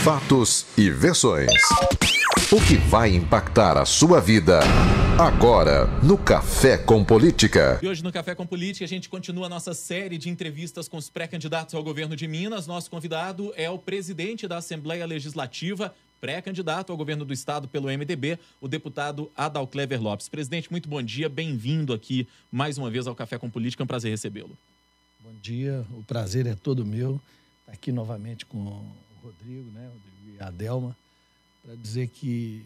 Fatos e versões. O que vai impactar a sua vida agora no Café com Política. E hoje no Café com Política a gente continua a nossa série de entrevistas com os pré-candidatos ao governo de Minas. Nosso convidado é o presidente da Assembleia Legislativa, pré-candidato ao governo do estado pelo MDB, o deputado Adalclever Lopes. Presidente, muito bom dia, bem-vindo aqui mais uma vez ao Café com Política, é um prazer recebê-lo. Bom dia, o prazer é todo meu estar aqui novamente com o Rodrigo, e a Delma, para dizer que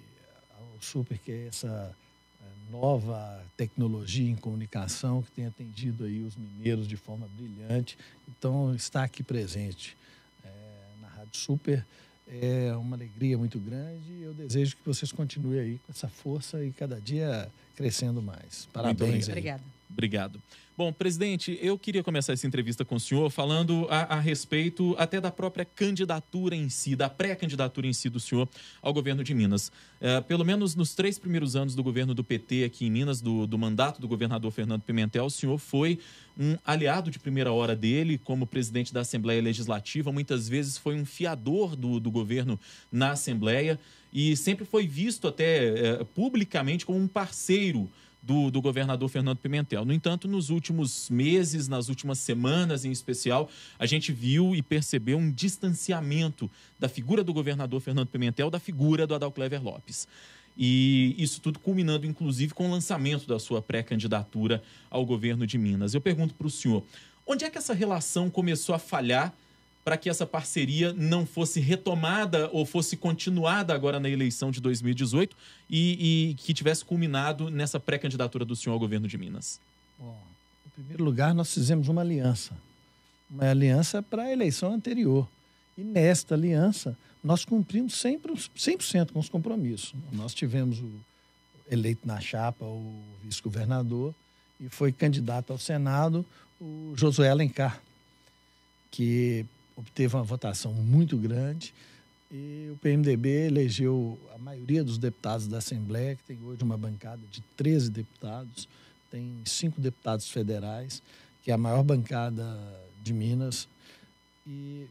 o Super quer essa nova tecnologia em comunicação que tem atendido aí os mineiros de forma brilhante. Então, estar aqui presente na Rádio Super é uma alegria muito grande e eu desejo que vocês continuem aí com essa força e cada dia crescendo mais. Parabéns. Obrigada. Obrigado. Bom, presidente, eu queria começar essa entrevista com o senhor falando a respeito até da própria candidatura em si, da pré-candidatura em si do senhor ao governo de Minas. Pelo menos nos 3 primeiros anos do governo do PT aqui em Minas, do mandato do governador Fernando Pimentel, o senhor foi um aliado de primeira hora dele como presidente da Assembleia Legislativa, muitas vezes foi um fiador do governo na Assembleia e sempre foi visto até publicamente como um parceiro do governador Fernando Pimentel. No entanto, nos últimos meses, nas últimas semanas em especial, a gente viu e percebeu um distanciamento da figura do governador Fernando Pimentel da figura do Adalclever Lopes. E isso tudo culminando, inclusive, com o lançamento da sua pré-candidatura ao governo de Minas. Eu pergunto para o senhor, onde é que essa relação começou a falhar para que essa parceria não fosse retomada ou fosse continuada agora na eleição de 2018 e que tivesse culminado nessa pré-candidatura do senhor ao governo de Minas? Bom, em primeiro lugar, nós fizemos uma aliança para a eleição anterior. E nesta aliança, nós cumprimos 100% com os compromissos. Nós tivemos o eleito na chapa, o vice-governador, e foi candidato ao Senado, o Josué Alencar, que obteve uma votação muito grande e o PMDB elegeu a maioria dos deputados da Assembleia, que tem hoje uma bancada de 13 deputados, tem 5 deputados federais, que é a maior bancada de Minas. E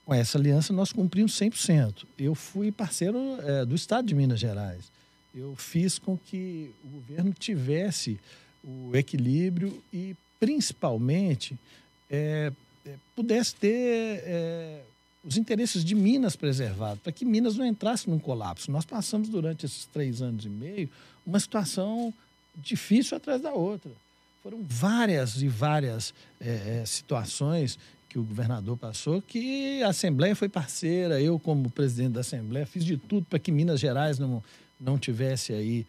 com essa aliança nós cumprimos 100%. Eu fui parceiro do Estado de Minas Gerais. Eu fiz com que o governo tivesse o equilíbrio e, principalmente, pudesse ter os interesses de Minas preservados, para que Minas não entrasse num colapso. Nós passamos, durante esses 3 anos e meio, uma situação difícil atrás da outra. Foram várias situações que o governador passou, que a Assembleia foi parceira. Eu, como presidente da Assembleia, fiz de tudo para que Minas Gerais não tivesse aí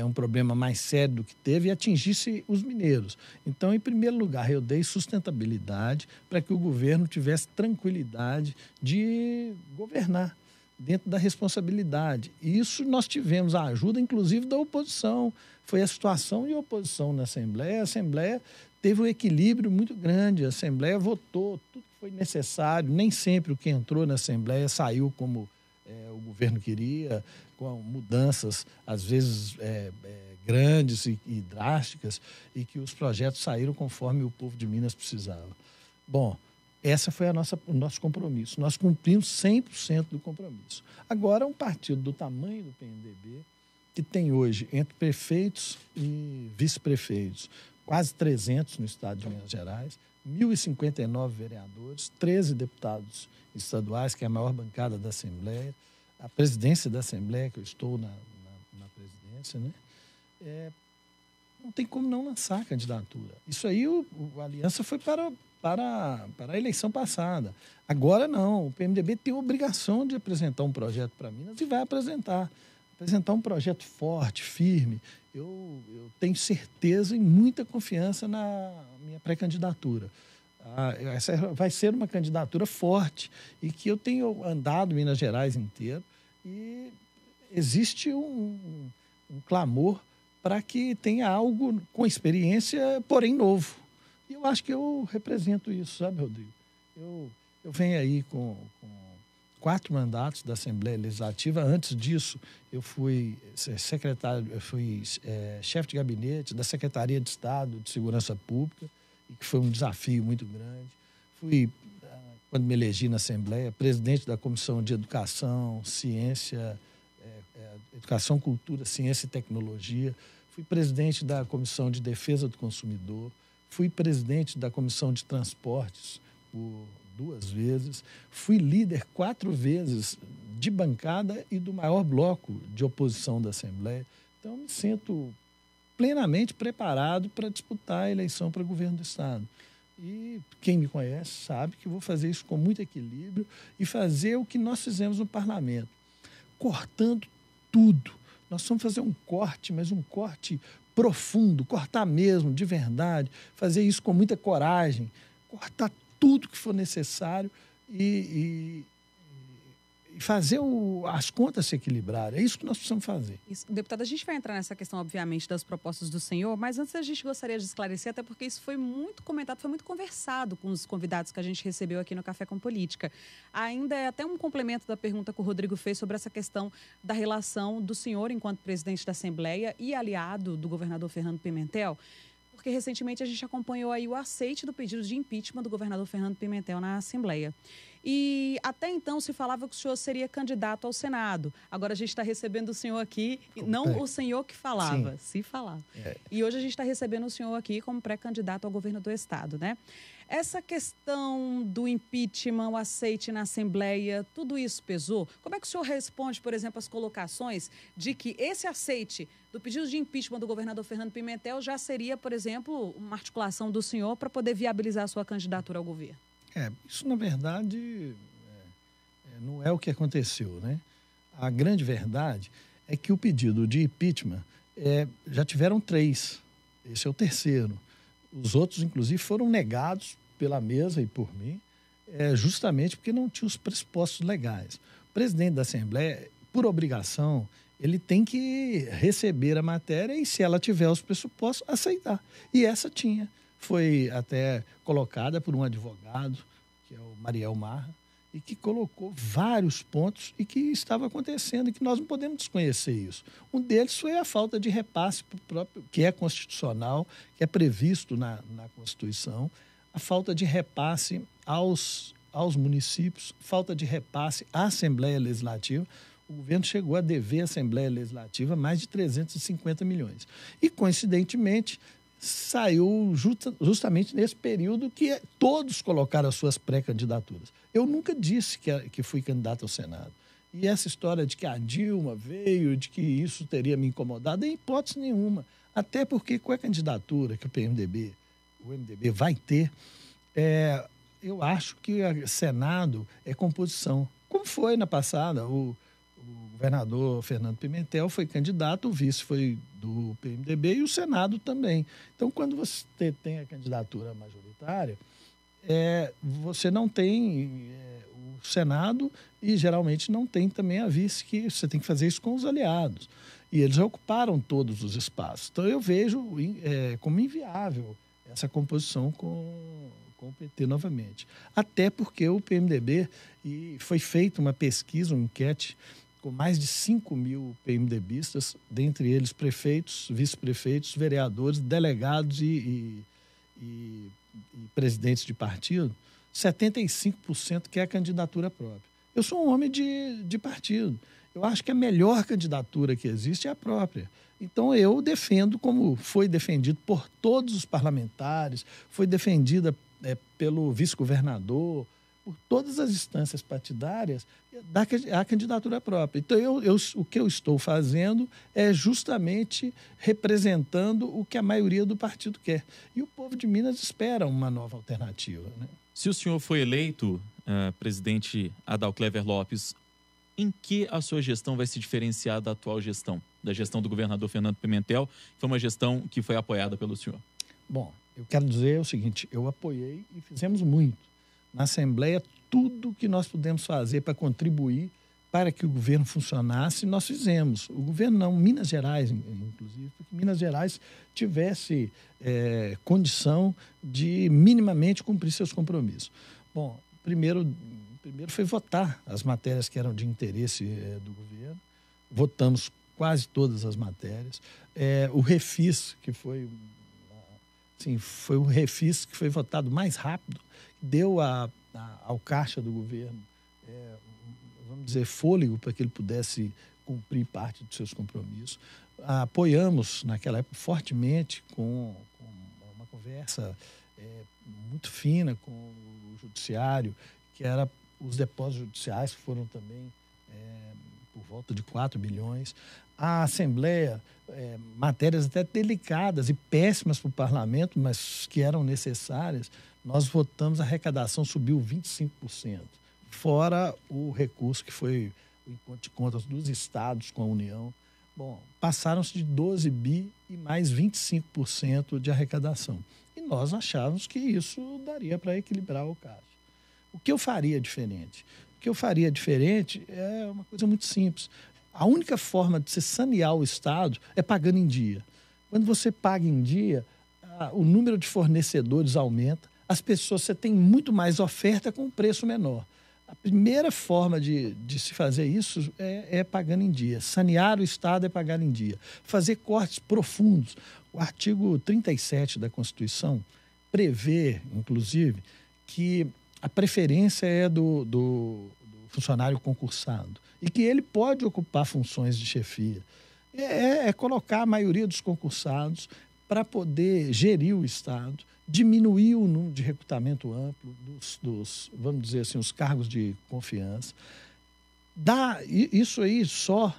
um problema mais sério do que teve e atingisse os mineiros. Então, em primeiro lugar, eu dei sustentabilidade para que o governo tivesse tranquilidade de governar dentro da responsabilidade. E isso nós tivemos a ajuda, inclusive, da oposição. Foi a situação de oposição na Assembleia. A Assembleia teve um equilíbrio muito grande. A Assembleia votou tudo que foi necessário. Nem sempre o que entrou na Assembleia saiu como o governo queria, com mudanças, às vezes, grandes e drásticas, e que os projetos saíram conforme o povo de Minas precisava. Bom, essa foi o nosso compromisso. Nós cumprimos 100% do compromisso. Agora, um partido do tamanho do PMDB, que tem hoje, entre prefeitos e vice-prefeitos, quase 300 no estado de Minas Gerais, 1.059 vereadores, 13 deputados estaduais, que é a maior bancada da Assembleia, a presidência da Assembleia, que eu estou na presidência, não tem como não lançar a candidatura. Isso aí, a aliança foi para a eleição passada. Agora não, o PMDB tem a obrigação de apresentar um projeto para Minas e vai apresentar um projeto forte, firme. Eu tenho certeza e muita confiança na minha pré-candidatura. Essa vai ser uma candidatura forte e que eu tenho andado Minas Gerais inteiro e existe um clamor para que tenha algo com experiência, porém novo. E eu acho que eu represento isso, sabe, Rodrigo? Eu venho aí com 4 mandatos da Assembleia Legislativa. Antes disso, eu fui secretário, chefe de gabinete da Secretaria de Estado de Segurança Pública, e que foi um desafio muito grande. Fui quando me elegi na Assembleia, presidente da Comissão de Educação, Ciência, Educação, Cultura, Ciência e Tecnologia. Fui presidente da Comissão de Defesa do Consumidor. Fui presidente da Comissão de Transportes por 2 vezes. Fui líder 4 vezes de bancada e do maior bloco de oposição da Assembleia. Então, me sinto plenamente preparado para disputar a eleição para governo do Estado. E quem me conhece sabe que vou fazer isso com muito equilíbrio e fazer o que nós fizemos no parlamento, cortando tudo. Nós vamos fazer um corte, mas um corte profundo, cortar mesmo, de verdade, fazer isso com muita coragem, cortar tudo que for necessário e fazer as contas se equilibrarem. É isso que nós precisamos fazer. Isso. Deputado, a gente vai entrar nessa questão, obviamente, das propostas do senhor, mas antes a gente gostaria de esclarecer, até porque isso foi muito comentado, foi muito conversado com os convidados que a gente recebeu aqui no Café com Política. Ainda é até um complemento da pergunta que o Rodrigo fez sobre essa questão da relação do senhor enquanto presidente da Assembleia e aliado do governador Fernando Pimentel, porque recentemente a gente acompanhou aí o aceite do pedido de impeachment do governador Fernando Pimentel na Assembleia. E até então se falava que o senhor seria candidato ao Senado. Agora a gente está recebendo o senhor aqui, não o senhor que falava, sim, se falava. E hoje a gente está recebendo o senhor aqui como pré-candidato ao governo do Estado, né? Essa questão do impeachment, o aceite na Assembleia, tudo isso pesou? Como é que o senhor responde, por exemplo, às colocações de que esse aceite do pedido de impeachment do governador Fernando Pimentel já seria, por exemplo, uma articulação do senhor para poder viabilizar a sua candidatura ao governo? Isso, na verdade, não é o que aconteceu, né? A grande verdade é que o pedido de impeachment já tiveram 3. Esse é o 3º. Os outros, inclusive, foram negados pela mesa e por mim, justamente porque não tinha os pressupostos legais. O presidente da Assembleia, por obrigação, ele tem que receber a matéria e, se ela tiver os pressupostos, aceitar. E essa tinha. Foi até colocada por um advogado, que é o Mariel Marra, e que colocou vários pontos e que estava acontecendo e que nós não podemos desconhecer isso. Um deles foi a falta de repasse próprio, que é constitucional, que é previsto na Constituição, a falta de repasse aos municípios, falta de repasse à Assembleia Legislativa. O governo chegou a dever à Assembleia Legislativa mais de 350 milhões. E, coincidentemente, saiu justamente nesse período que todos colocaram as suas pré-candidaturas. Eu nunca disse que fui candidato ao Senado. E essa história de que a Dilma veio, de que isso teria me incomodado, em hipótese nenhuma. Até porque com a candidatura que o MDB vai ter, eu acho que o Senado é composição. Como foi na passada, o governador Fernando Pimentel foi candidato, o vice foi do PMDB e o Senado também. Então, quando você tem a candidatura majoritária, você não tem o Senado e geralmente não tem também a vice, que você tem que fazer isso com os aliados. E eles ocuparam todos os espaços. Então, eu vejo como inviável essa composição com o PT novamente. Até porque o PMDB, e foi feita uma pesquisa, uma enquete, com mais de 5 mil PMDBistas, dentre eles prefeitos, vice-prefeitos, vereadores, delegados e presidentes de partido, 75% quer a candidatura própria. Eu sou um homem de partido. Eu acho que a melhor candidatura que existe é a própria. Então, eu defendo, como foi defendido por todos os parlamentares, foi defendida pelo vice-governador, por todas as instâncias partidárias, a candidatura própria. Então, o que eu estou fazendo é justamente representando o que a maioria do partido quer. E o povo de Minas espera uma nova alternativa, né? Se o senhor foi eleito, presidente Adalclever Lopes, em que a sua gestão vai se diferenciar da atual gestão, da gestão do governador Fernando Pimentel, que foi uma gestão que foi apoiada pelo senhor? Bom, eu quero dizer o seguinte, eu apoiei e fizemos muito na Assembleia, tudo que nós pudemos fazer para contribuir para que o governo funcionasse, nós fizemos. O governo não, Minas Gerais, inclusive, porque Minas Gerais tivesse condição de minimamente cumprir seus compromissos. Bom, primeiro foi votar as matérias que eram de interesse do governo. Votamos quase todas as matérias. O refis, que foi o refis que foi votado mais rápido, deu a ao caixa do governo, vamos dizer, fôlego para que ele pudesse cumprir parte dos seus compromissos. Apoiamos, naquela época, fortemente, com uma conversa muito fina com o judiciário, que era os depósitos judiciais, que foram também por volta de 4 bilhões. A Assembleia, matérias até delicadas e péssimas para o parlamento, mas que eram necessárias, nós votamos, a arrecadação subiu 25%, fora o recurso que foi o encontro de contas dos estados com a União. Bom, passaram-se de 12 bi e mais 25% de arrecadação. E nós achávamos que isso daria para equilibrar o caixa. O que eu faria diferente? O que eu faria diferente é uma coisa muito simples. A única forma de você sanear o Estado é pagando em dia. Quando você paga em dia, o número de fornecedores aumenta, as pessoas, você tem muito mais oferta com preço menor. A primeira forma de se fazer isso é pagando em dia. Sanear o Estado é pagar em dia. Fazer cortes profundos. O artigo 37 da Constituição prevê, inclusive, que a preferência é do funcionário concursado e que ele pode ocupar funções de chefia. É colocar a maioria dos concursados para poder gerir o Estado, diminuir o número de recrutamento amplo dos, vamos dizer assim, os cargos de confiança. Isso aí só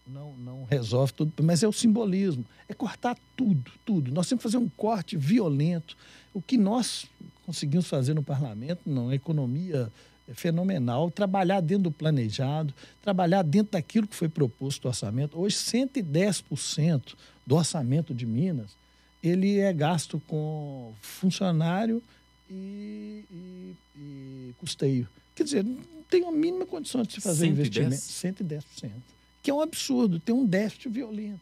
não resolve tudo, mas é o simbolismo, é cortar tudo. Nós temos que fazer um corte violento. O que nós conseguimos fazer no parlamento, a economia é fenomenal, trabalhar dentro do planejado, trabalhar dentro daquilo que foi proposto do orçamento. Hoje, 110% do orçamento de Minas, ele é gasto com funcionário e custeio. Quer dizer, não tem a mínima condição de se fazer 110? Investimento. 110%. Que é um absurdo, tem um déficit violento.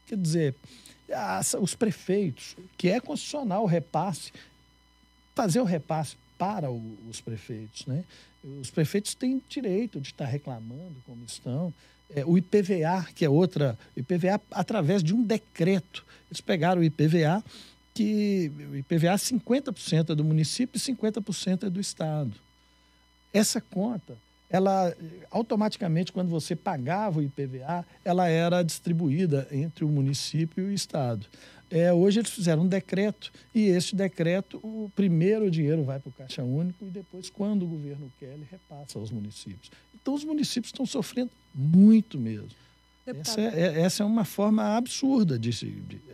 Quer dizer, os prefeitos, que é constitucional o repasse, fazer o repasse para os prefeitos, né? Os prefeitos têm direito de estar reclamando como estão. O IPVA, que é outra... IPVA através de um decreto. Eles pegaram o IPVA, que o IPVA 50% é do município e 50% é do Estado. Essa conta, ela automaticamente, quando você pagava o IPVA, ela era distribuída entre o município e o Estado. Hoje eles fizeram um decreto e esse decreto, o primeiro dinheiro vai para o Caixa Único e depois, quando o governo quer, ele repassa aos municípios. Então, os municípios estão sofrendo muito mesmo. Essa é uma forma absurda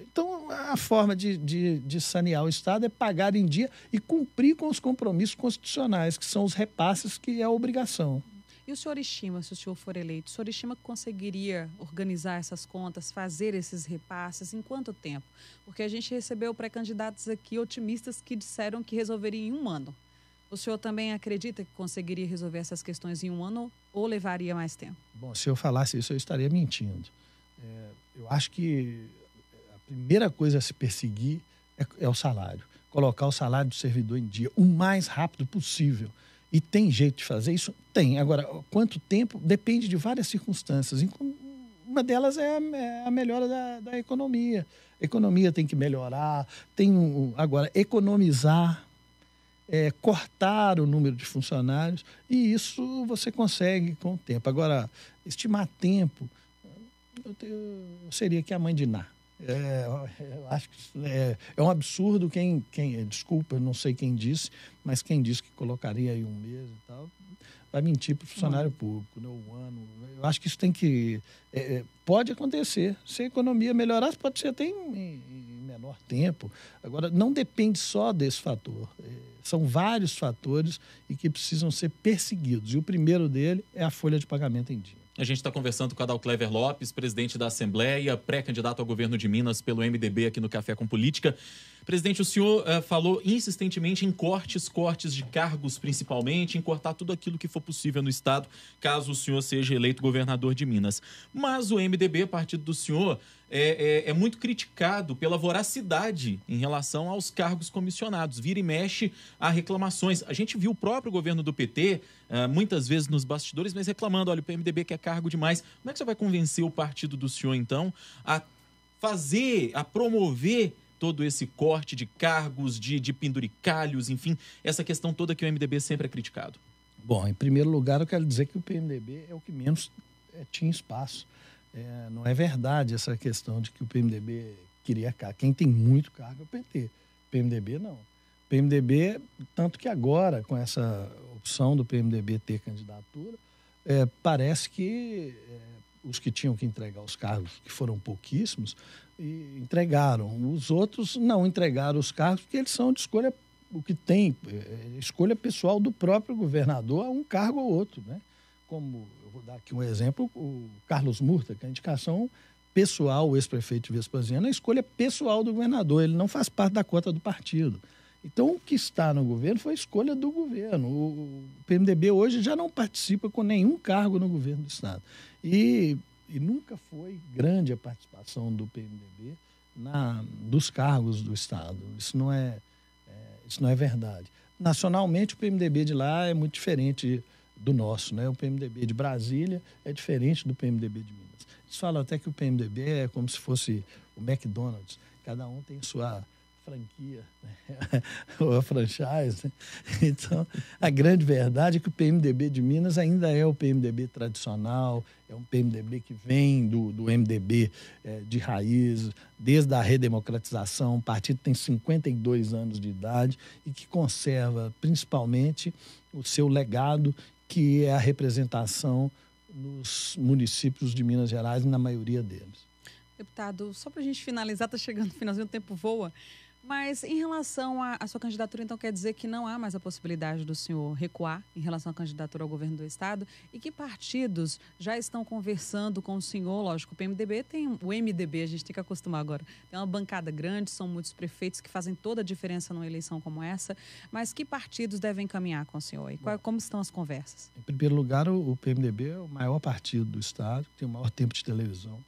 Então, a forma de sanear o Estado é pagar em dia e cumprir com os compromissos constitucionais, que são os repasses, que é a obrigação. E o senhor estima, se o senhor for eleito, o senhor estima que conseguiria organizar essas contas, fazer esses repasses em quanto tempo? Porque a gente recebeu pré-candidatos aqui otimistas que disseram que resolveria em 1 ano. O senhor também acredita que conseguiria resolver essas questões em 1 ano ou levaria mais tempo? Bom, se eu falasse isso, eu estaria mentindo. Eu acho que a primeira coisa a se perseguir é o salário. Colocar o salário do servidor em dia o mais rápido possível. E tem jeito de fazer isso? Tem. Agora, quanto tempo? Depende de várias circunstâncias. Uma delas é a melhora da economia. A economia tem que melhorar. Agora, economizar, cortar o número de funcionários, e isso você consegue com o tempo. Agora, estimar tempo, eu seria que a mãe de Ná. Eu acho que é um absurdo desculpa, não sei quem disse, mas quem disse que colocaria aí 1 mês e tal, vai mentir para o funcionário público, né, 1 ano. Eu acho que isso tem que... pode acontecer. Se a economia melhorar, pode ser até em menor tempo. Agora, não depende só desse fator. São vários fatores e que precisam ser perseguidos. E o primeiro dele é a folha de pagamento em dia. A gente está conversando com a Adalcléver Lopes, presidente da Assembleia, pré-candidato ao governo de Minas pelo MDB aqui no Café com Política. Presidente, o senhor falou insistentemente em cortes de cargos principalmente, em cortar tudo aquilo que for possível no Estado, caso o senhor seja eleito governador de Minas. Mas o MDB, partido do senhor, é muito criticado pela voracidade em relação aos cargos comissionados. Vira e mexe a reclamações. A gente viu o próprio governo do PT, muitas vezes nos bastidores, mas reclamando, olha, o PMDB quer cargo demais. Como é que você vai convencer o partido do senhor, então, a promover todo esse corte de cargos, de penduricalhos, enfim, essa questão toda que o MDB sempre é criticado? Bom, em primeiro lugar, eu quero dizer que o PMDB é o que menos tinha espaço. Não é verdade essa questão de que o PMDB queria cargo. Quem tem muito cargo é o PT. O PMDB não. O PMDB, tanto que agora, com essa opção do PMDB ter candidatura, parece que os que tinham que entregar os cargos, que foram pouquíssimos, entregaram. Os outros não entregaram os cargos porque eles são de escolha, o que tem, escolha pessoal do próprio governador a um cargo ou outro, né? Como, eu vou dar aqui um exemplo, o Carlos Murta, que é a indicação pessoal, o ex-prefeito de Vespasiano, é a escolha pessoal do governador, ele não faz parte da cota do partido. Então, o que está no governo foi a escolha do governo. O PMDB hoje já não participa com nenhum cargo no governo do Estado. E nunca foi grande a participação do PMDB dos cargos do Estado. Isso não é verdade. Nacionalmente, o PMDB de lá é muito diferente do nosso, né? O PMDB de Brasília é diferente do PMDB de Minas. Eles falam até que o PMDB é como se fosse o McDonald's. Cada um tem sua franquia, né? Ou a franchise. Né? Então, a grande verdade é que o PMDB de Minas ainda é o PMDB tradicional, é um PMDB que vem do MDB de raiz, desde a redemocratização. O partido tem 52 anos de idade e que conserva, principalmente, o seu legado, que é a representação nos municípios de Minas Gerais, na maioria deles. Deputado, só para a gente finalizar, está chegando o finalzinho, o tempo voa, mas em relação à sua candidatura, então quer dizer que não há mais a possibilidade do senhor recuar em relação à candidatura ao governo do Estado? E que partidos já estão conversando com o senhor? Lógico, o PMDB tem o MDB, a gente tem que acostumar agora. Tem uma bancada grande, são muitos prefeitos que fazem toda a diferença numa eleição como essa, mas que partidos devem caminhar com o senhor? E como estão as conversas? Em primeiro lugar, o PMDB é o maior partido do Estado, tem o maior tempo de televisão.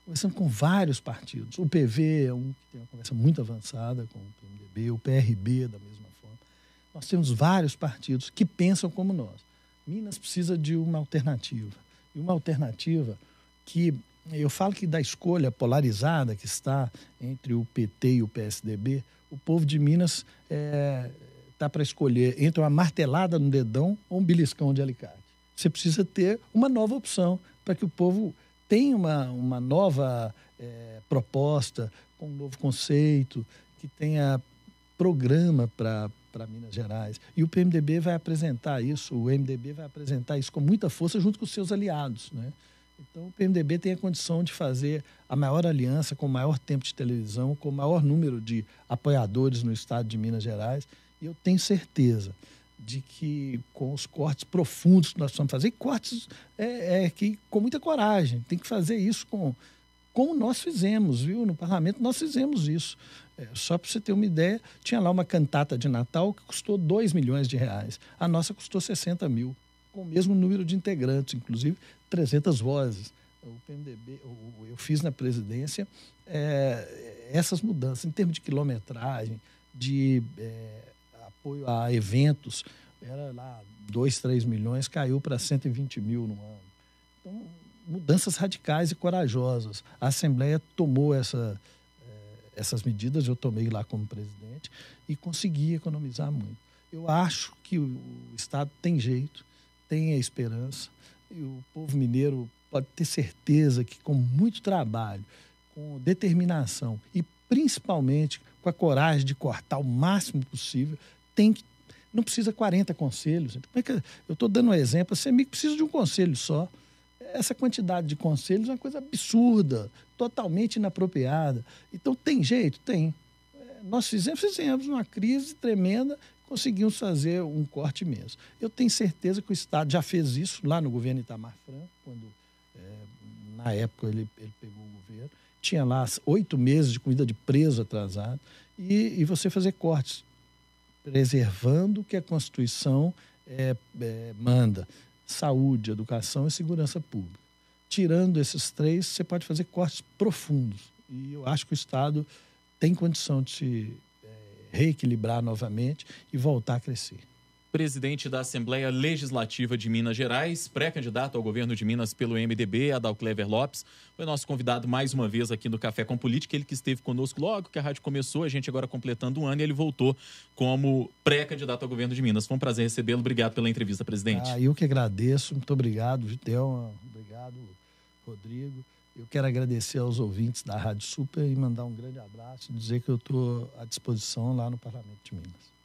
Conversando com vários partidos. O PV é um que tem uma conversa muito avançada com o PMDB, o PRB da mesma forma. Nós temos vários partidos que pensam como nós. Minas precisa de uma alternativa. E uma alternativa que, eu falo que da escolha polarizada que está entre o PT e o PSDB, o povo de Minas está para escolher entre uma martelada no dedão ou um beliscão de alicate. Você precisa ter uma nova opção para que o povo tem uma nova proposta, com um novo conceito, que tenha programa para Minas Gerais. E o PMDB vai apresentar isso, o MDB vai apresentar isso com muita força junto com os seus aliados, né? Então, o PMDB tem a condição de fazer a maior aliança, com o maior tempo de televisão, com o maior número de apoiadores no estado de Minas Gerais. E eu tenho certeza de que com os cortes profundos que nós precisamos fazer, cortes que com muita coragem, tem que fazer isso como nós fizemos, viu? No parlamento nós fizemos isso. Só para você ter uma ideia, tinha lá uma cantata de Natal que custou 2 milhões de reais. A nossa custou 60 mil, com o mesmo número de integrantes, inclusive 300 vozes. O PMDB, eu fiz na presidência essas mudanças em termos de quilometragem, de apoio a eventos, era lá 2, 3 milhões, caiu para 120 mil no ano. Então, mudanças radicais e corajosas. A Assembleia tomou essas medidas, eu tomei lá como presidente, e consegui economizar muito. Eu acho que o Estado tem jeito, tem a esperança, e o povo mineiro pode ter certeza que com muito trabalho, com determinação e principalmente com a coragem de cortar o máximo possível, não precisa 40 conselhos. Eu estou dando um exemplo, a CEMIG precisa de um conselho só. Essa quantidade de conselhos é uma coisa absurda, totalmente inapropriada. Então, tem jeito? Tem. Nós fizemos uma crise tremenda, conseguimos fazer um corte imenso. Eu tenho certeza que o Estado já fez isso lá no governo Itamar Franco, quando, na época, ele pegou o governo. Tinha lá 8 meses de comida de preso atrasado. E você fazer cortes, preservando o que a Constituição manda: saúde, educação e segurança pública. Tirando esses 3, você pode fazer cortes profundos. E eu acho que o Estado tem condição de se reequilibrar novamente e voltar a crescer. presidente da Assembleia Legislativa de Minas Gerais, pré-candidato ao governo de Minas pelo MDB, Adalclever Lopes, foi nosso convidado mais uma vez aqui no Café com Política, ele que esteve conosco logo que a rádio começou, a gente agora completando um ano, e ele voltou como pré-candidato ao governo de Minas. Foi um prazer recebê-lo, obrigado pela entrevista, presidente. Eu que agradeço, muito obrigado, Gitel, obrigado, Rodrigo. Eu quero agradecer aos ouvintes da Rádio Super e mandar um grande abraço, dizer que eu estou à disposição lá no Parlamento de Minas.